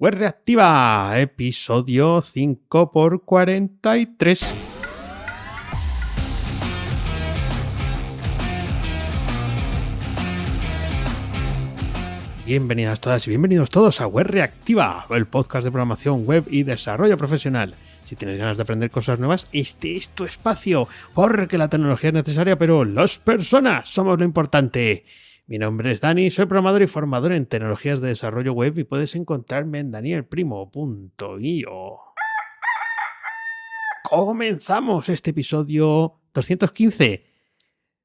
Web Reactiva, episodio 5x43. Bienvenidas todas y bienvenidos todos a Web Reactiva, el podcast de programación web y desarrollo profesional. Si tienes ganas de aprender cosas nuevas, este es tu espacio, porque la tecnología es necesaria, pero las personas somos lo importante. Mi nombre es Dani, soy programador y formador en tecnologías de desarrollo web y puedes encontrarme en danielprimo.io. Comenzamos este episodio 215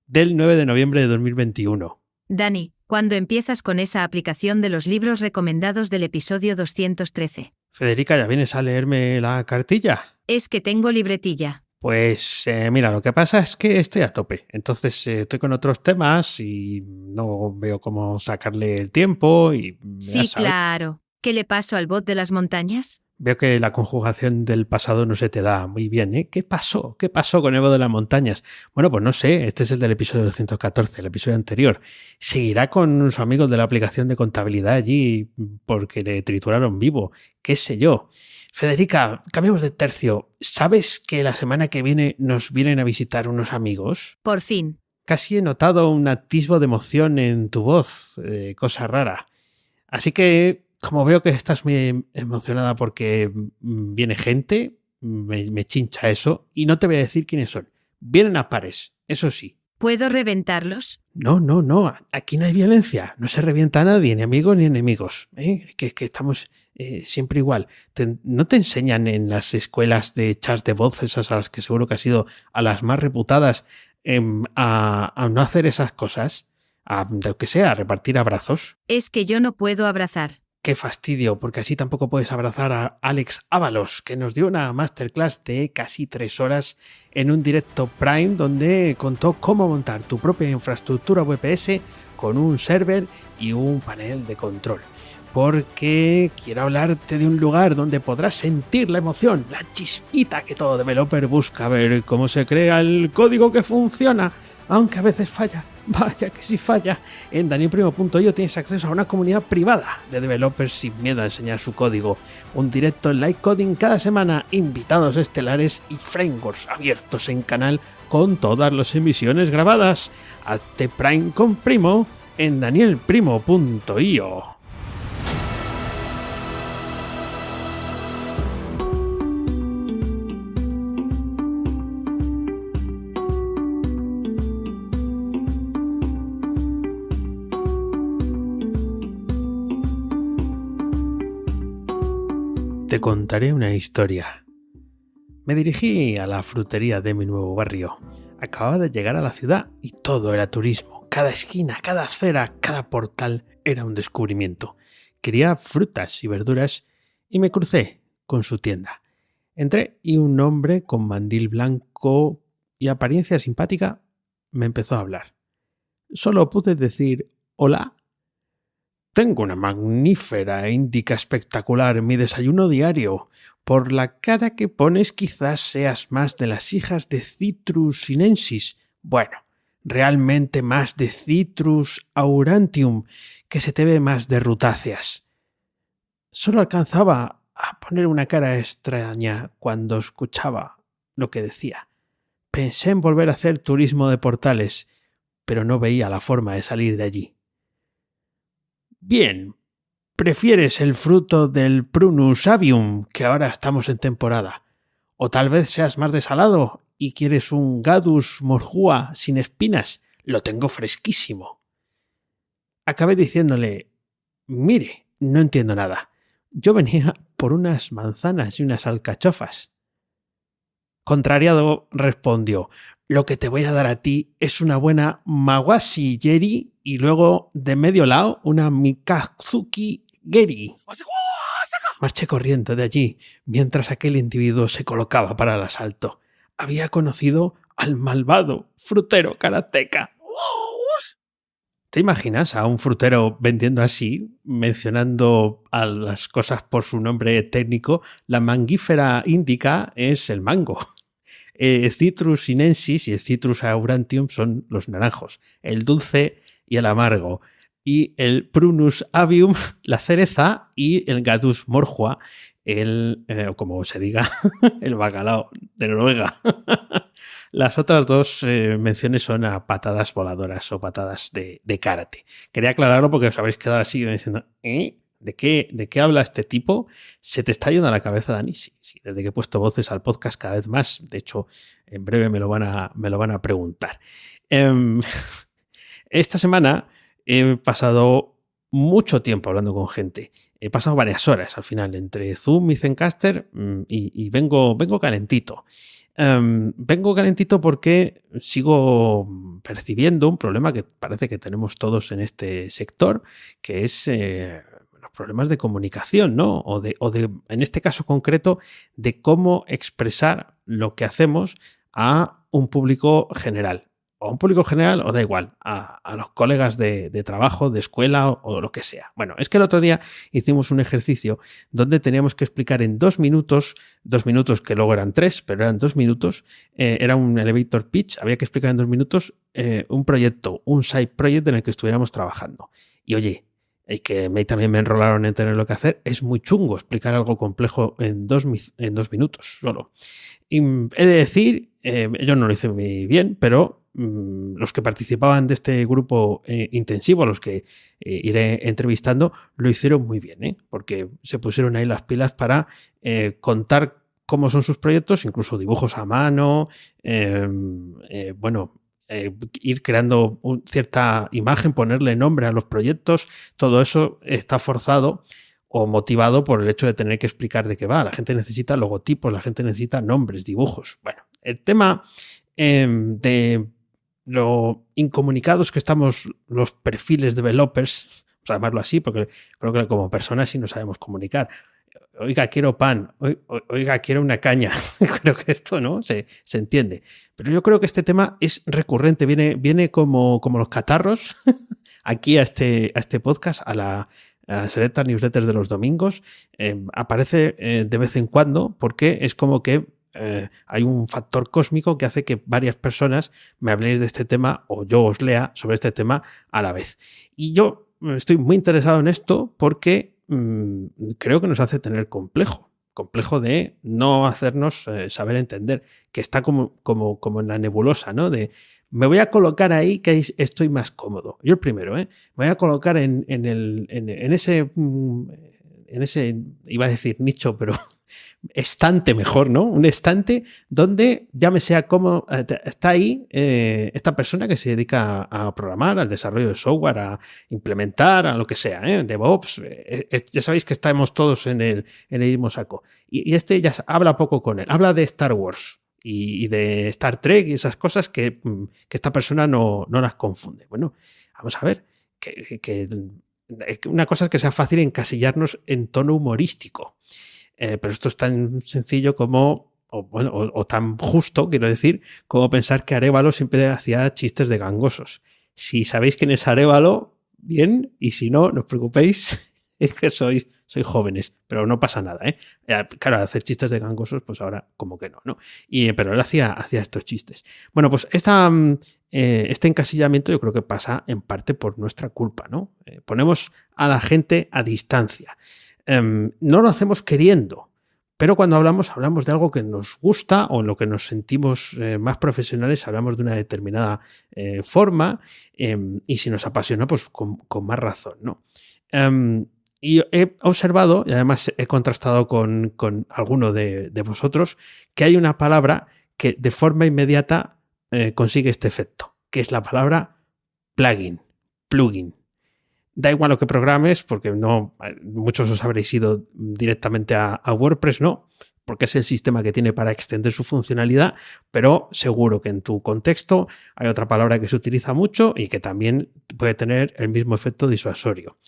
del 9 de noviembre de 2021. Dani, ¿cuándo empiezas con esa aplicación de los libros recomendados del episodio 213? Federica, ¿ya vienes a leerme la cartilla? Es que tengo libretilla. Pues mira, lo que pasa es que estoy a tope, entonces estoy con otros temas y no veo cómo sacarle el tiempo y... Sí, claro. ¿Qué le pasó al bot de las montañas? Veo que la conjugación del pasado no se te da muy bien, ¿eh? ¿Qué pasó? ¿Qué pasó con el bot de las montañas? Bueno, pues no sé, este es el del episodio 214, el episodio anterior. ¿Seguirá con sus amigos de la aplicación de contabilidad allí porque le trituraron vivo? ¿Qué sé yo? Federica, cambiemos de tercio. ¿Sabes que la semana que viene nos vienen a visitar unos amigos? Por fin. Casi he notado un atisbo de emoción en tu voz, cosa rara. Así que, como veo que estás muy emocionada porque viene gente, me chincha eso, y no te voy a decir quiénes son. Vienen a pares, eso sí. ¿Puedo reventarlos? No, aquí no hay violencia, no se revienta a nadie, ni amigos ni enemigos. Que estamos siempre igual. ¿No te enseñan en las escuelas de chats de voz, esas a las que seguro que has ido a las más reputadas, a no hacer esas cosas? A lo que sea, a repartir abrazos. Es que yo no puedo abrazar. Qué fastidio, porque así tampoco puedes abrazar a Alex Ábalos, que nos dio una masterclass de casi 3 horas en un directo Prime donde contó cómo montar tu propia infraestructura VPS con un server y un panel de control. Porque quiero hablarte de un lugar donde podrás sentir la emoción, la chispita que todo developer busca, ver cómo se crea el código que funciona, aunque a veces falla. Vaya que si falla. En danielprimo.io tienes acceso a una comunidad privada de developers sin miedo a enseñar su código, un directo en live coding cada semana, invitados estelares y frameworks abiertos en canal con todas las emisiones grabadas. Hazte Prime con Primo en danielprimo.io. Te contaré una historia. Me dirigí a la frutería de mi nuevo barrio. Acababa de llegar a la ciudad y todo era turismo. Cada esquina, cada acera, cada portal era un descubrimiento. Quería frutas y verduras y me crucé con su tienda. Entré y un hombre con mandil blanco y apariencia simpática me empezó a hablar. Solo pude decir hola. Tengo una magnífera índica espectacular en mi desayuno diario. Por la cara que pones quizás seas más de las hijas de Citrus sinensis. Bueno, realmente más de Citrus aurantium, que se te ve más de rutáceas. Solo alcanzaba a poner una cara extraña cuando escuchaba lo que decía. Pensé en volver a hacer turismo de portales, pero no veía la forma de salir de allí. Bien, ¿prefieres el fruto del Prunus avium, que ahora estamos en temporada? O tal vez seas más de salado y quieres un Gadus morhua sin espinas. Lo tengo fresquísimo. Acabé diciéndole, mire, no entiendo nada. Yo venía por unas manzanas y unas alcachofas. Contrariado, respondió, lo que te voy a dar a ti es una buena Mawashi Yeri y luego de medio lado una Mikazuki Geri. Marché corriendo de allí mientras aquel individuo se colocaba para el asalto. Había conocido al malvado frutero karateka. ¿Te imaginas a un frutero vendiendo así, mencionando a las cosas por su nombre técnico? La mangífera índica es el mango. Citrus sinensis y el Citrus aurantium son los naranjos. El dulce y el amargo. y el Prunus avium, la cereza, y el Gadus morhua, como se diga, el bacalao de Noruega. Las otras dos menciones son a patadas voladoras o patadas de karate. Quería aclararlo porque os habréis quedado así diciendo, ¿de qué habla este tipo? ¿Se te está yendo a la cabeza, Dani? Sí, desde que he puesto voces al podcast cada vez más. De hecho, en breve me lo van a preguntar. Esta semana he pasado mucho tiempo hablando con gente. He pasado varias horas al final entre Zoom y Zencastr y vengo calentito. Vengo calentito porque sigo percibiendo un problema que parece que tenemos todos en este sector, que es los problemas de comunicación, ¿no? O de, en este caso concreto, de cómo expresar lo que hacemos a un público general. O a un público general, o da igual, a los colegas de trabajo, de escuela o lo que sea. Bueno, es que el otro día hicimos un ejercicio donde teníamos que explicar en 2 minutos que luego eran 3, pero eran 2 minutos, era un elevator pitch, había que explicar en 2 minutos un proyecto, un side project en el que estuviéramos trabajando. Y oye, que también me enrolaron en tener lo que hacer, es muy chungo explicar algo complejo en 2 minutos solo. Y he de decir, yo no lo hice muy bien, pero los que participaban de este grupo intensivo, a los que iré entrevistando, lo hicieron muy bien, porque se pusieron ahí las pilas para contar cómo son sus proyectos, incluso dibujos a mano, ir creando cierta imagen, ponerle nombre a los proyectos. Todo eso está forzado o motivado por el hecho de tener que explicar de qué va. La gente necesita logotipos, la gente necesita nombres, dibujos. Bueno, el tema de lo incomunicados que estamos los perfiles developers, vamos a llamarlo así, porque creo que como personas sí no sabemos comunicar. Oiga, quiero pan. Oiga, quiero una caña. Creo que esto no se entiende. Pero yo creo que este tema es recurrente. Viene como los catarros aquí a este podcast, a la Selecta Newsletter de los domingos. Aparece de vez en cuando porque es como que hay un factor cósmico que hace que varias personas me habléis de este tema o yo os lea sobre este tema a la vez. Y yo estoy muy interesado en esto porque creo que nos hace tener complejo de no hacernos saber entender, que está como en la nebulosa, ¿no? De me voy a colocar ahí que estoy más cómodo. Yo el primero, me voy a colocar en ese, iba a decir nicho, pero estante mejor, ¿no? Un estante donde ya me sea cómo está ahí esta persona que se dedica a programar, al desarrollo de software, a implementar, a lo que sea, DevOps. Ya sabéis que estamos todos en el mismo saco. Y este ya habla poco con él. Habla de Star Wars y de Star Trek y esas cosas que esta persona no las confunde. Bueno, vamos a ver. Que una cosa es que sea fácil encasillarnos en tono humorístico. Pero esto es tan sencillo como, o tan justo, quiero decir, como pensar que Arévalo siempre hacía chistes de gangosos. Si sabéis quién es Arévalo, bien, y si no, no os preocupéis, es que sois jóvenes, pero no pasa nada, ¿eh? Claro, hacer chistes de gangosos, pues ahora como que no, ¿no? Pero él hacía estos chistes. Bueno, pues este encasillamiento yo creo que pasa en parte por nuestra culpa, ¿no? Ponemos a la gente a distancia. No lo hacemos queriendo, pero cuando hablamos de algo que nos gusta o en lo que nos sentimos más profesionales, hablamos de una determinada forma y si nos apasiona, pues con más razón, ¿no? Y he observado, y además he contrastado con alguno de vosotros, que hay una palabra que de forma inmediata consigue este efecto, que es la palabra plugin. Da igual lo que programes, porque no muchos os habréis ido directamente a WordPress, ¿no? Porque es el sistema que tiene para extender su funcionalidad, pero seguro que en tu contexto hay otra palabra que se utiliza mucho y que también puede tener el mismo efecto disuasorio.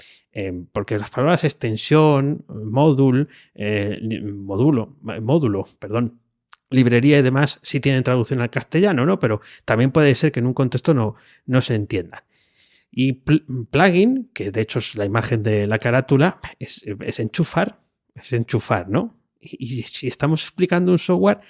Porque las palabras extensión, módulo, librería y demás sí tienen traducción al castellano, ¿no? Pero también puede ser que en un contexto no se entiendan. Y plugin, que de hecho es la imagen de la carátula, es enchufar, ¿no? Y si estamos explicando un software,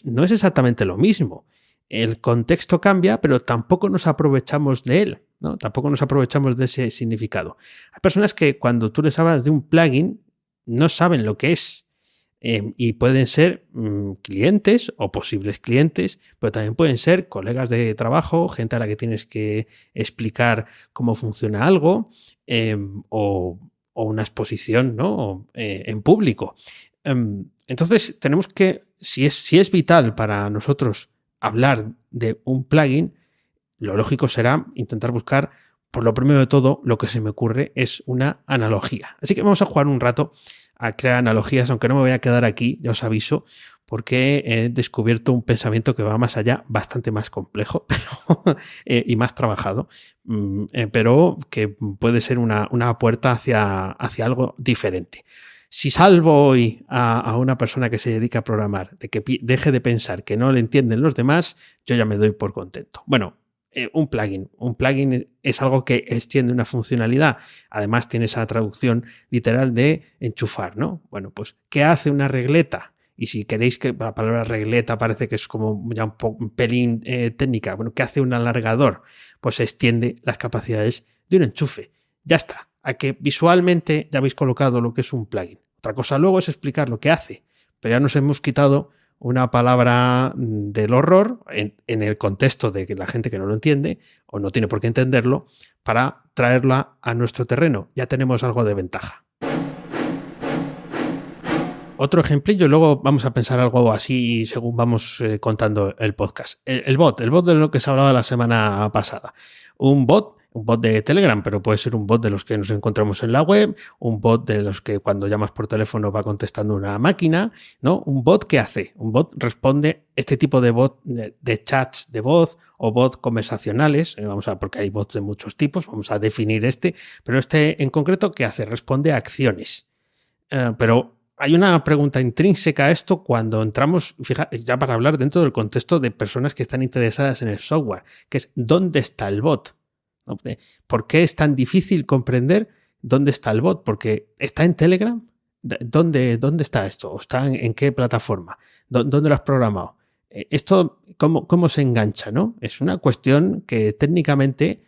no es exactamente lo mismo. El contexto cambia, pero tampoco nos aprovechamos de él. ¿no? Tampoco nos aprovechamos de ese significado. Hay personas que cuando tú les hablas de un plugin no saben lo que es. Y pueden ser clientes o posibles clientes, pero también pueden ser colegas de trabajo, gente a la que tienes que explicar cómo funciona algo, o una exposición, ¿no? En público. Entonces, tenemos que, si es vital para nosotros hablar de un plugin, lo lógico será intentar buscar, por lo primero de todo, lo que se me ocurre es una analogía. Así que vamos a jugar un rato a crear analogías, aunque no me voy a quedar aquí, ya os aviso, porque he descubierto un pensamiento que va más allá, bastante más complejo y más trabajado, pero que puede ser una puerta hacia algo diferente. Si salvo hoy a una persona que se dedica a programar de que deje de pensar que no le entienden los demás, yo ya me doy por contento. Bueno, un plugin. Un plugin es algo que extiende una funcionalidad. Además, tiene esa traducción literal de enchufar, ¿no? Bueno, pues, ¿qué hace una regleta? Y si queréis que la palabra regleta parece que es como ya un pelín técnica, bueno, ¿qué hace un alargador? Pues extiende las capacidades de un enchufe. Ya está. A que visualmente ya habéis colocado lo que es un plugin. Otra cosa luego es explicar lo que hace, pero ya nos hemos quitado una palabra del horror en el contexto de que la gente que no lo entiende o no tiene por qué entenderlo, para traerla a nuestro terreno. Ya tenemos algo de ventaja. Otro ejemplillo, luego vamos a pensar algo así según vamos contando el podcast. El bot de lo que se hablaba la semana pasada. Un bot de Telegram, pero puede ser un bot de los que nos encontramos en la web, un bot de los que cuando llamas por teléfono va contestando una máquina, ¿no? Un bot, ¿qué hace? Un bot responde, este tipo de bot de chats de voz o bot conversacionales, porque hay bots de muchos tipos, vamos a definir pero este en concreto, ¿qué hace? Responde a acciones. Pero hay una pregunta intrínseca a esto cuando entramos, fíjate, ya para hablar dentro del contexto de personas que están interesadas en el software, que es ¿dónde está el bot? ¿Por qué es tan difícil comprender dónde está el bot? ¿Porque está en Telegram? ¿Dónde está esto? ¿O está en qué plataforma? ¿Dónde lo has programado? ¿Esto cómo se engancha? ¿No? Es una cuestión que técnicamente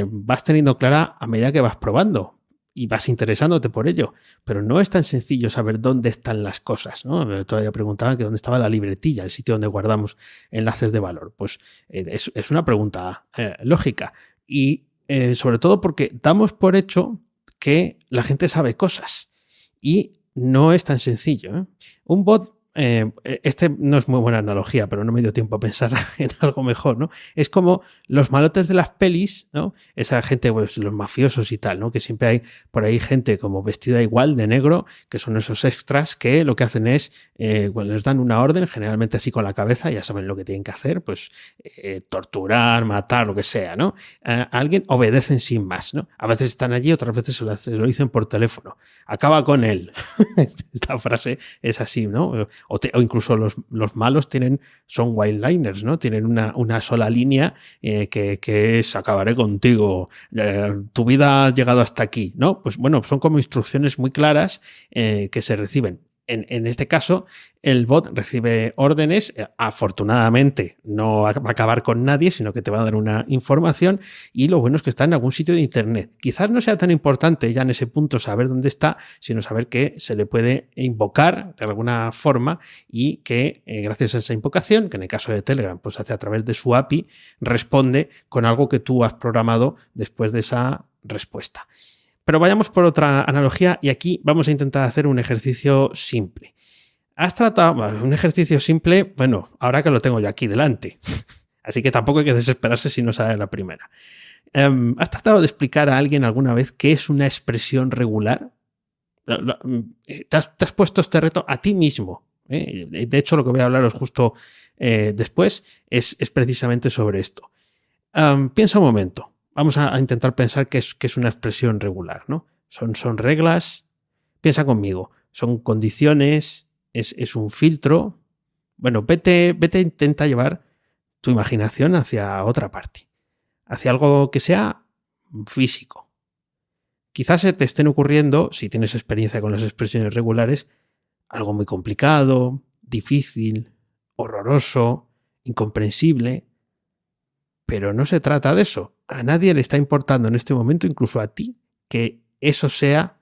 vas teniendo clara a medida que vas probando y vas interesándote por ello, pero no es tan sencillo saber dónde están las cosas, ¿no? Todavía preguntaban que dónde estaba la libretilla, el sitio donde guardamos enlaces de valor. Pues es una pregunta lógica. Y sobre todo porque damos por hecho que la gente sabe cosas y no es tan sencillo, ¿eh? Un bot, no es muy buena analogía, pero no me dio tiempo a pensar en algo mejor, ¿no? Es como los malotes de las pelis, ¿no? Esa gente, pues los mafiosos y tal, ¿no? Que siempre hay por ahí gente como vestida igual de negro, que son esos extras que lo que hacen es, cuando les dan una orden, generalmente así con la cabeza, ya saben lo que tienen que hacer, pues torturar, matar, lo que sea, ¿no? Alguien obedecen sin más, ¿no? A veces están allí, otras veces se lo dicen por teléfono. Acaba con él. Esta frase es así, ¿no? O incluso los malos son one-liners, ¿no? Tienen una sola línea que es acabaré contigo, tu vida ha llegado hasta aquí, ¿no? Pues bueno, son como instrucciones muy claras que se reciben. En este caso, el bot recibe órdenes, afortunadamente no va a acabar con nadie, sino que te va a dar una información y lo bueno es que está en algún sitio de internet. Quizás no sea tan importante ya en ese punto saber dónde está, sino saber que se le puede invocar de alguna forma y que gracias a esa invocación, que en el caso de Telegram pues hace a través de su API, responde con algo que tú has programado después de esa respuesta. Pero vayamos por otra analogía y aquí vamos a intentar hacer un ejercicio simple. Has tratado un ejercicio simple, bueno, ahora que lo tengo yo aquí delante, así que tampoco hay que desesperarse si no sale la primera. ¿Has tratado de explicar a alguien alguna vez qué es una expresión regular? ¿Te has puesto este reto a ti mismo? De hecho, lo que voy a hablaros justo después es precisamente sobre esto. Piensa un momento. Vamos a intentar pensar qué es una expresión regular, ¿no? Son reglas. Piensa conmigo. Son condiciones. Es un filtro. Bueno, vete, intenta llevar tu imaginación hacia otra parte. Hacia algo que sea físico. Quizás se te estén ocurriendo, si tienes experiencia con las expresiones regulares, algo muy complicado, difícil, horroroso, incomprensible. Pero no se trata de eso. a nadie le está importando en este momento, incluso a ti, que eso sea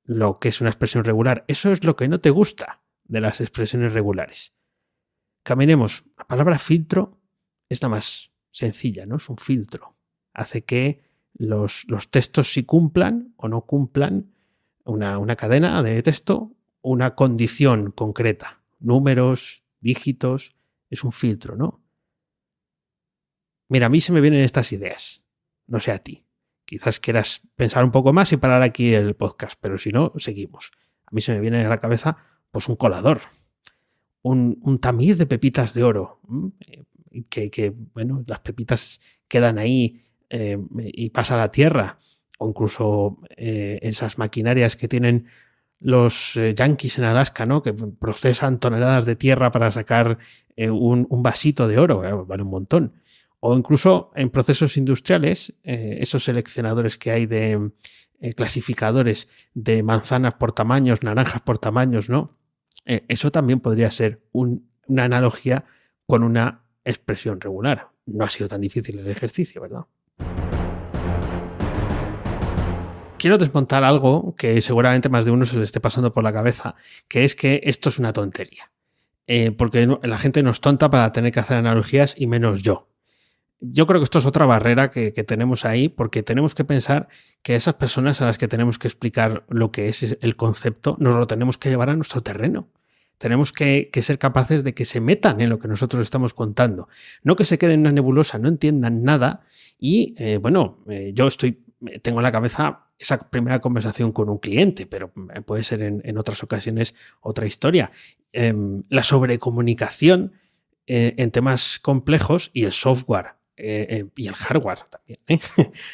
lo que es una expresión regular. Eso es lo que no te gusta de las expresiones regulares. Caminemos. La palabra filtro es la más sencilla, ¿no? Es un filtro. Hace que los textos sí cumplan o no cumplan una cadena de texto, una condición concreta. Números, dígitos, es un filtro, ¿no? Mira, a mí se me vienen estas ideas. No sé a ti. Quizás quieras pensar un poco más y parar aquí el podcast, pero si no, seguimos. A mí se me viene a la cabeza pues un colador, un tamiz de pepitas de oro, que bueno, las pepitas quedan ahí y pasa a la tierra, o incluso esas maquinarias que tienen los yanquis en Alaska, ¿no? Que procesan toneladas de tierra para sacar un vasito de oro, vale un montón. O incluso en procesos industriales, esos seleccionadores que hay de clasificadores de manzanas por tamaños, naranjas por tamaños, ¿no? Eso también podría ser una analogía con una expresión regular. No ha sido tan difícil el ejercicio, ¿verdad? Quiero desmontar algo que seguramente más de uno se le esté pasando por la cabeza, que es que esto es una tontería. Porque la gente no es tonta para tener que hacer analogías y menos yo. Yo creo que esto es otra barrera que tenemos ahí, porque tenemos que pensar que esas personas a las que tenemos que explicar lo que es el concepto, nos lo tenemos que llevar a nuestro terreno. Tenemos que ser capaces de que se metan en lo que nosotros estamos contando. No que se queden en una nebulosa, no entiendan nada. Y yo tengo en la cabeza esa primera conversación con un cliente, pero puede ser en otras ocasiones otra historia. La sobrecomunicación en temas complejos y el software. Y el hardware también.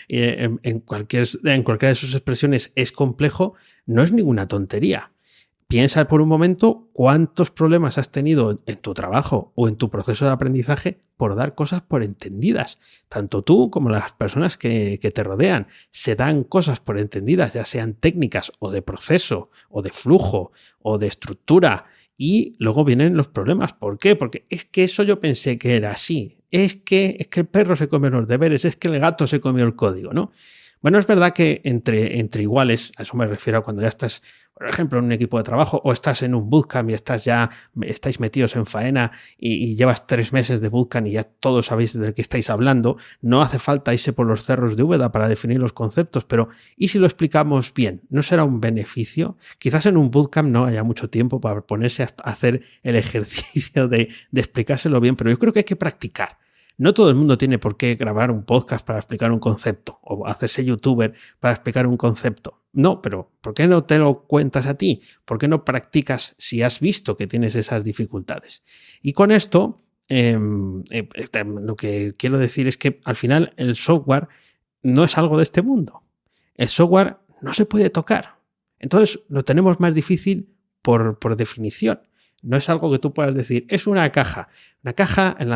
En cualquiera de sus expresiones es complejo, no es ninguna tontería. Piensa por un momento cuántos problemas has tenido en tu trabajo o en tu proceso de aprendizaje por dar cosas por entendidas. Tanto tú como las personas que te rodean se dan cosas por entendidas, ya sean técnicas o de proceso o de flujo o de estructura. Y luego vienen los problemas. ¿Por qué? Porque es que eso yo pensé que era así. Es que el perro se comió los deberes, es que el gato se comió el código, ¿no? Bueno, es verdad que entre iguales, a eso me refiero a cuando ya estás, por ejemplo, en un equipo de trabajo o estás en un bootcamp y estáis metidos en faena y llevas 3 meses de bootcamp y ya todos sabéis de qué estáis hablando, no hace falta irse por los cerros de Úbeda para definir los conceptos, pero ¿y si lo explicamos bien? ¿No será un beneficio? Quizás en un bootcamp no haya mucho tiempo para ponerse a hacer el ejercicio de explicárselo bien, pero yo creo que hay que practicar. No todo el mundo tiene por qué grabar un podcast para explicar un concepto o hacerse youtuber para explicar un concepto. No, pero ¿por qué no te lo cuentas a ti? ¿Por qué no practicas si has visto que tienes esas dificultades? Y con esto, lo que quiero decir es que al final el software no es algo de este mundo. El software no se puede tocar. Entonces lo tenemos más difícil por definición. No es algo que tú puedas decir, es una caja. Una caja en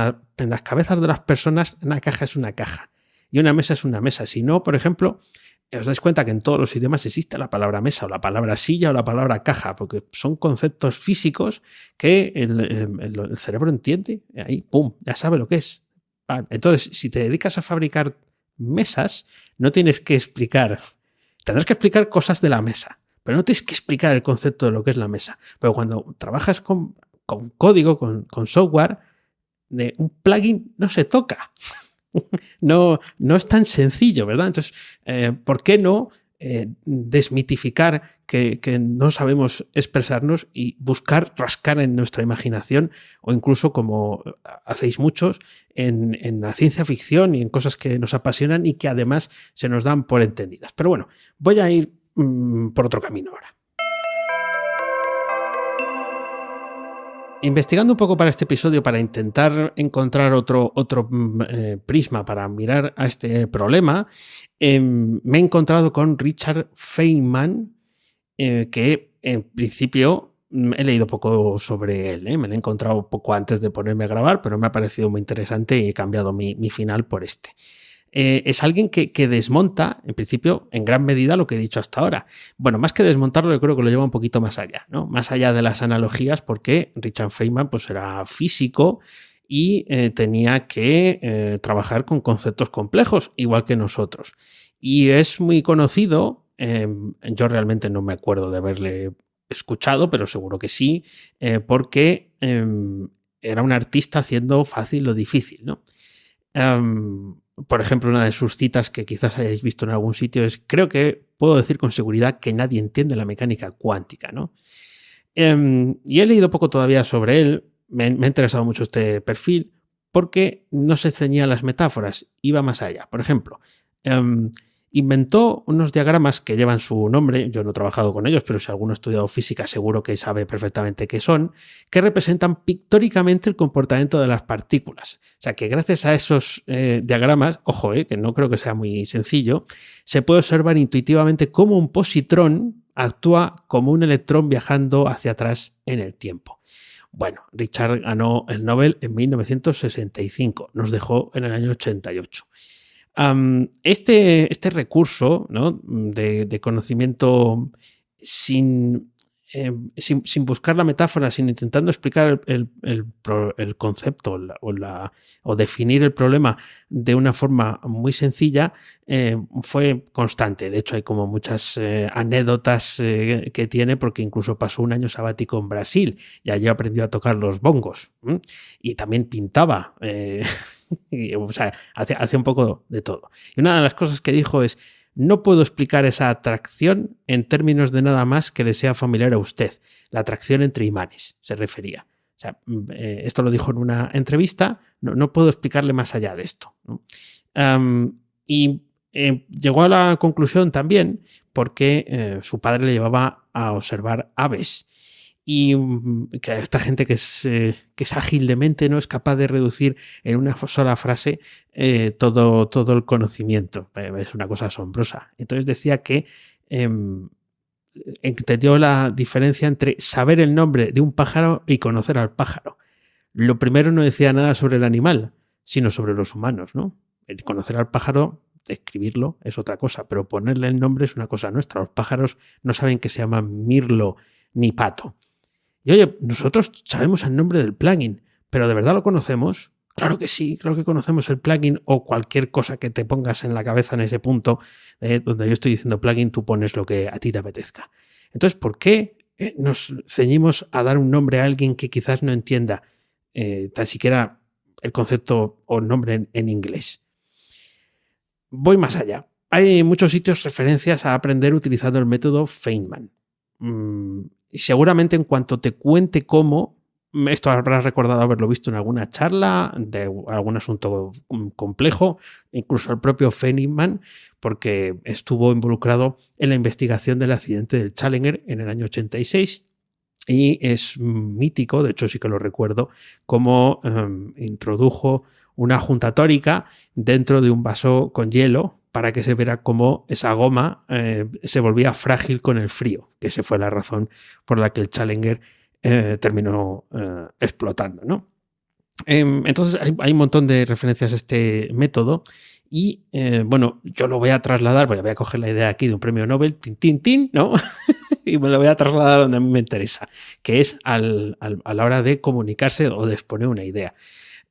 las cabezas de las personas, una caja es una caja. Y una mesa es una mesa. Si no, por ejemplo, os dais cuenta que en todos los idiomas existe la palabra mesa o la palabra silla o la palabra caja, porque son conceptos físicos que el cerebro entiende. Ahí, pum, ya sabe lo que es. Entonces, si te dedicas a fabricar mesas, no tienes que explicar. Tendrás que explicar cosas de la mesa. Pero no tienes que explicar el concepto de lo que es la mesa. Pero cuando trabajas con código, con software, de un plugin no se toca. No es tan sencillo, ¿verdad? Entonces, ¿por qué no desmitificar que no sabemos expresarnos y buscar rascar en nuestra imaginación o incluso, como hacéis muchos, en la ciencia ficción y en cosas que nos apasionan y que además se nos dan por entendidas? Pero bueno, voy a ir por otro camino ahora. Investigando un poco para este episodio, para intentar encontrar otro prisma para mirar a este problema, me he encontrado con Richard Feynman, que en principio he leído poco sobre él. Me lo he encontrado poco antes de ponerme a grabar, pero me ha parecido muy interesante y he cambiado mi final por este. Es alguien que desmonta, en principio, en gran medida lo que he dicho hasta ahora. Bueno, más que desmontarlo, yo creo que lo lleva un poquito más allá, ¿no? Más allá de las analogías, porque Richard Feynman pues era físico y tenía que trabajar con conceptos complejos, igual que nosotros. Y es muy conocido, yo realmente no me acuerdo de haberle escuchado, pero seguro que sí, porque era un artista haciendo fácil lo difícil, ¿no? Por ejemplo, una de sus citas que quizás hayáis visto en algún sitio es: creo que puedo decir con seguridad que nadie entiende la mecánica cuántica, ¿no? Y he leído poco todavía sobre él, me ha interesado mucho este perfil, porque no se ceñía a las metáforas, iba más allá. Por ejemplo, inventó unos diagramas que llevan su nombre, yo no he trabajado con ellos, pero si alguno ha estudiado física seguro que sabe perfectamente qué son, que representan pictóricamente el comportamiento de las partículas. O sea que gracias a esos diagramas, ojo, que no creo que sea muy sencillo, se puede observar intuitivamente cómo un positrón actúa como un electrón viajando hacia atrás en el tiempo. Bueno, Richard ganó el Nobel en 1965, nos dejó en el año 88. Este recurso, ¿no?, de conocimiento sin buscar la metáfora, sin intentando explicar el concepto o definir el problema de una forma muy sencilla, fue constante. De hecho, hay como muchas anécdotas que tiene, porque incluso pasó un año sabático en Brasil y allí aprendió a tocar los bongos, y también pintaba. O sea, hace un poco de todo. Y una de las cosas que dijo es: no puedo explicar esa atracción en términos de nada más que le sea familiar a usted. La atracción entre imanes, se refería. O sea, esto lo dijo en una entrevista, no puedo explicarle más allá de esto, ¿no? Llegó a la conclusión también porque su padre le llevaba a observar aves. Y que esta gente que es ágil de mente no es capaz de reducir en una sola frase todo el conocimiento. Es una cosa asombrosa. Entonces decía que entendió la diferencia entre saber el nombre de un pájaro y conocer al pájaro. Lo primero no decía nada sobre el animal, sino sobre los humanos, ¿no? El conocer al pájaro, escribirlo, es otra cosa, pero ponerle el nombre es una cosa nuestra. Los pájaros no saben que se llaman mirlo ni pato. Y oye, nosotros sabemos el nombre del plugin, pero ¿de verdad lo conocemos? Claro que sí, claro que conocemos el plugin, o cualquier cosa que te pongas en la cabeza en ese punto donde yo estoy diciendo plugin, tú pones lo que a ti te apetezca. Entonces, ¿por qué nos ceñimos a dar un nombre a alguien que quizás no entienda tan siquiera el concepto o nombre en inglés? Voy más allá. Hay muchos sitios referencias a aprender utilizando el método Feynman. Y seguramente en cuanto te cuente cómo, esto habrás recordado haberlo visto en alguna charla de algún asunto complejo, incluso el propio Feynman, porque estuvo involucrado en la investigación del accidente del Challenger en el año 86. Y es mítico, de hecho sí que lo recuerdo, cómo introdujo una junta tórica dentro de un vaso con hielo para que se viera cómo esa goma se volvía frágil con el frío, que esa fue la razón por la que el Challenger terminó explotando, ¿no? Entonces hay un montón de referencias a este método y bueno, yo lo voy a trasladar, voy a coger la idea aquí de un premio Nobel, ¿no? Y me lo voy a trasladar donde a mí me interesa, que es a la hora de comunicarse o de exponer una idea.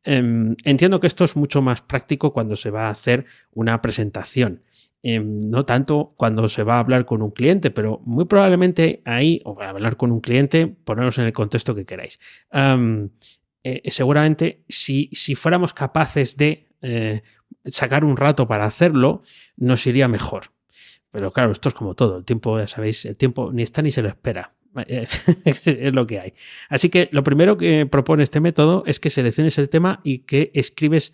Entiendo que esto es mucho más práctico cuando se va a hacer una presentación, no tanto cuando se va a hablar con un cliente, pero muy probablemente ahí, o a hablar con un cliente, poneros en el contexto que queráis. Seguramente si fuéramos capaces de sacar un rato para hacerlo, nos iría mejor. Pero claro, esto es como todo, el tiempo, ya sabéis, el tiempo ni está ni se lo espera. Es lo que hay. Así que lo primero que propone este método es que selecciones el tema y que escribes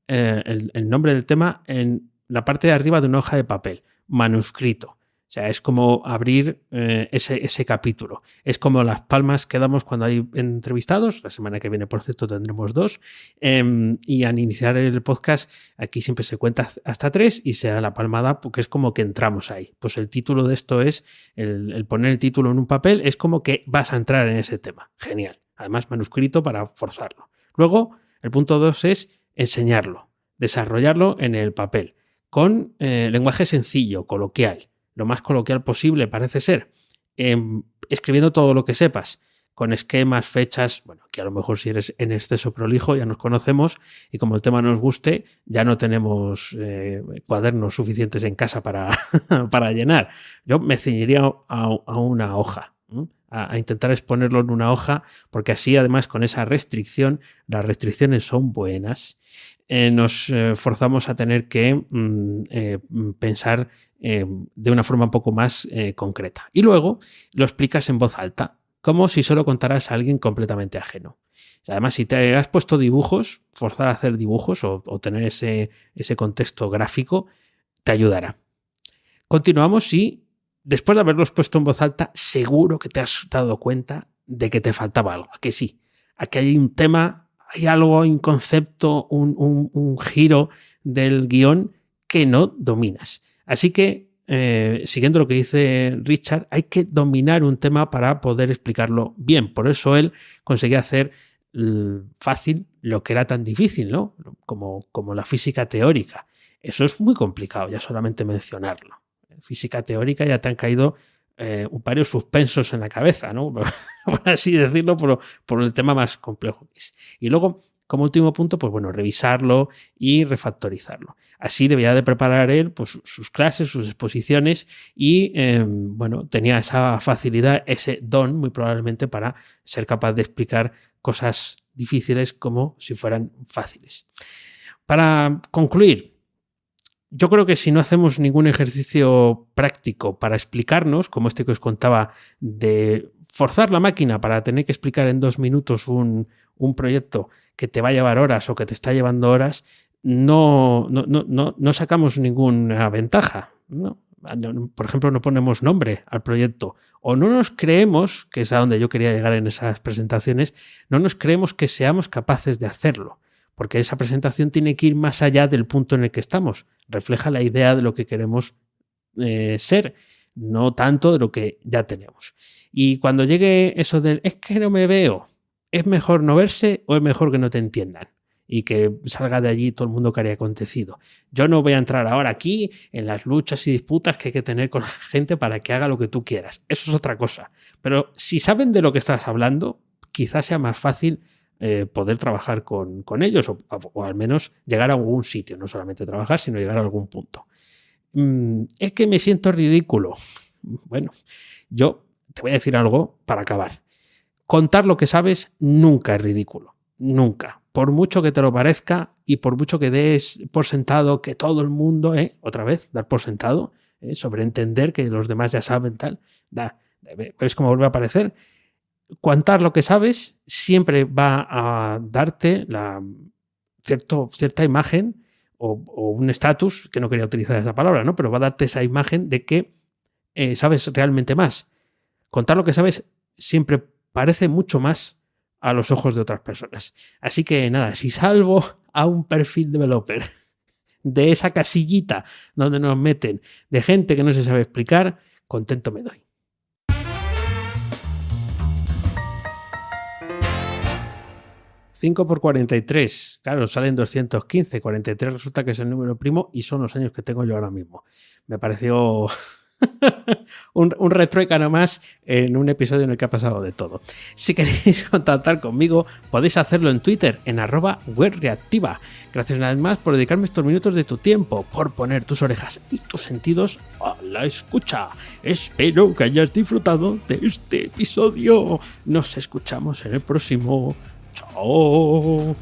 el nombre del tema en la parte de arriba de una hoja de papel, manuscrito. O sea, es como abrir ese capítulo. Es como las palmas que damos cuando hay entrevistados. La semana que viene, por cierto, tendremos 2. Y al iniciar el podcast, aquí siempre se cuenta hasta 3 y se da la palmada porque es como que entramos ahí. Pues el título de esto es, el poner el título en un papel es como que vas a entrar en ese tema. Genial. Además, manuscrito para forzarlo. Luego, el punto 2 es enseñarlo, desarrollarlo en el papel, con lenguaje sencillo, coloquial. Lo más coloquial posible parece ser, escribiendo todo lo que sepas, con esquemas, fechas, bueno, que a lo mejor si eres en exceso prolijo ya nos conocemos y como el tema nos guste ya no tenemos cuadernos suficientes en casa para, para llenar. Yo me ceñiría a una hoja, ¿no? A intentar exponerlo en una hoja, porque así además con esa restricción, las restricciones son buenas, nos forzamos a tener que pensar de una forma un poco más concreta. Y luego lo explicas en voz alta, como si solo contaras a alguien completamente ajeno. Además, si te has puesto dibujos, forzar a hacer dibujos o tener ese contexto gráfico, te ayudará. Continuamos y después de haberlos puesto en voz alta, seguro que te has dado cuenta de que te faltaba algo. ¿A que sí? Aquí hay un tema, hay algo, hay un concepto, un giro del guión que no dominas. Así que, siguiendo lo que dice Richard, hay que dominar un tema para poder explicarlo bien. Por eso él conseguía hacer fácil lo que era tan difícil, ¿no? Como la física teórica. Eso es muy complicado, ya solamente mencionarlo. En física teórica ya te han caído varios suspensos en la cabeza, ¿no? Por así decirlo, por el tema más complejo que es. Y luego, como último punto, pues bueno, revisarlo y refactorizarlo. Así debía de preparar él pues, sus clases, sus exposiciones y bueno, tenía esa facilidad, ese don muy probablemente para ser capaz de explicar cosas difíciles como si fueran fáciles. Para concluir, yo creo que si no hacemos ningún ejercicio práctico para explicarnos, como este que os contaba de forzar la máquina para tener que explicar en 2 minutos un proyecto que te va a llevar horas o que te está llevando horas, no sacamos ninguna ventaja, ¿no? Por ejemplo, no ponemos nombre al proyecto o no nos creemos, que es a donde yo quería llegar en esas presentaciones, no nos creemos que seamos capaces de hacerlo, porque esa presentación tiene que ir más allá del punto en el que estamos, refleja la idea de lo que queremos ser, no tanto de lo que ya tenemos. Y cuando llegue eso del es que no me veo, ¿es mejor no verse o es mejor que no te entiendan? Y que salga de allí todo el mundo que haya acontecido. Yo no voy a entrar ahora aquí en las luchas y disputas que hay que tener con la gente para que haga lo que tú quieras. Eso es otra cosa. Pero si saben de lo que estás hablando, quizás sea más fácil poder trabajar con ellos o al menos llegar a algún sitio. No solamente trabajar, sino llegar a algún punto. Es que me siento ridículo. Bueno, yo te voy a decir algo para acabar. Contar lo que sabes nunca es ridículo. Nunca. Por mucho que te lo parezca y por mucho que des por sentado que todo el mundo, otra vez, dar por sentado, sobreentender que los demás ya saben tal, es como vuelve a aparecer. Contar lo que sabes siempre va a darte cierta imagen o un estatus, que no quería utilizar esa palabra, ¿no? Pero va a darte esa imagen de que sabes realmente más. Contar lo que sabes siempre parece mucho más a los ojos de otras personas. Así que nada, si salvo a un perfil developer de esa casillita donde nos meten de gente que no se sabe explicar, contento me doy. por 43, claro, salen 215, 43 resulta que es el número primo y son los años que tengo yo ahora mismo. Me pareció un retruécano más en un episodio en el que ha pasado de todo. Si queréis contactar conmigo, podéis hacerlo en Twitter, en @webreactiva. Gracias una vez más por dedicarme estos minutos de tu tiempo, por poner tus orejas y tus sentidos a la escucha. Espero que hayas disfrutado de este episodio. Nos escuchamos en el próximo. Chao.